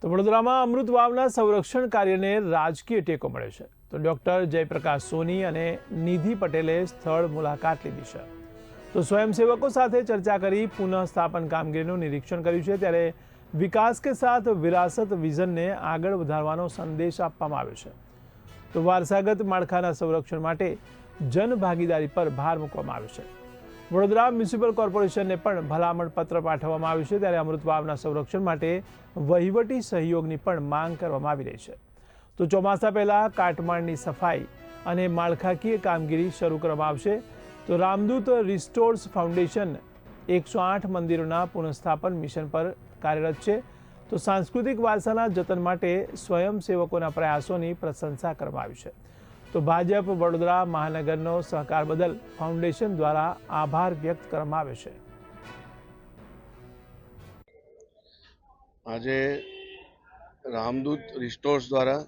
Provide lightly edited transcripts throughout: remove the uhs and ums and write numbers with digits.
તો વડોદરામાં અમૃત વાવના સંરક્ષણ કાર્યને રાજકીય ટેકો મળ્યો છે. તો ડોક્ટર જયપ્રકાશ સોની અને નિધિ પટેલે સ્થળ મુલાકાત લીધી છે. તો સ્વયંસેવકો સાથે ચર્ચા કરી પુનઃસ્થાપન કામગીરીનું નિરીક્ષણ કર્યું છે. ત્યારે વિકાસ કે સાથ વિરાસત વિઝનને આગળ વધારવાનો સંદેશ આપવામાં આવ્યો છે. તો વારસાગત માળખાના સંરક્ષણ માટે જનભાગીદારી પર ભાર મૂકવામાં આવ્યો છે. વડોદરા મ્યુનિસિપલ કોર્પોરેશનને પણ ભલામણ પત્ર પાઠવવામાં આવ્યું છે. ત્યારે અમૃત વાવના સંરક્ષણ માટે વહીવટી સહયોગની પણ માંગ કરવામાં આવી રહી છે. તો ચોમાસા પહેલા કાટમાળની સફાઈ અને માળખાકીય કામગીરી શરૂ કરવામાં આવશે. તો રામદૂત રિસ્ટોર્સ ફાઉન્ડેશન 108 મંદિરોના પુનઃસ્થાપન મિશન પર કાર્યરત છે. તો સાંસ્કૃતિક વારસાના જતન માટે સ્વયંસેવકોના પ્રયાસોની પ્રશંસા કરવામાં આવી છે. તો ભાજપ વડોદરા મહાનગરનો સહકાર બદલ ફાઉન્ડેશન દ્વારા આભાર વ્યક્ત કરવામાં આવ્યો છે. આજે રામદૂત રિસ્ટોર્સ દ્વારા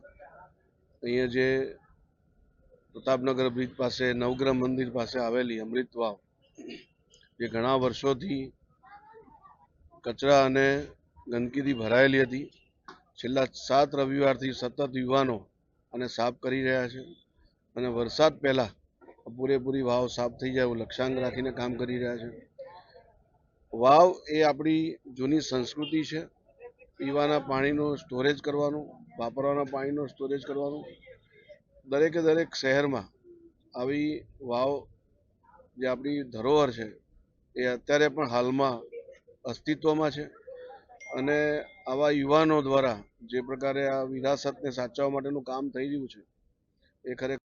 અહીંયા જે પ્રતાપનગર બ્રિજ પાસે નવગ્રહ મંદિર પાસે આવેલી અમૃત વાવ જે ઘણા વર્ષોથી કચરા અને ગંદકીથી ભરાયેલી હતી, છેલ્લા 7 રવિવારથી સતત યુવાનો અને સાફ કરી રહ્યા છે અને વરસાદ પહેલા પૂરેપૂરી વાવ સાફ થઈ જાય એવું લક્ષ્યાંક રાખીને કામ કરી રહ્યા છે. વાવ એ આપણી જૂની સંસ્કૃતિ છે. પીવાના પાણીનું સ્ટોરેજ કરવાનું, વાપરવાના પાણીનું સ્ટોરેજ કરવાનું. દરેકે દરેક શહેરમાં આવી વાવ જે આપણી ધરોહર છે એ અત્યારે પણ હાલમાં અસ્તિત્વમાં છે અને આવા યુવાનો દ્વારા જે પ્રકારે આ વિરાસતને સાચવવા માટેનું કામ થઈ રહ્યું છે એ ખરેખર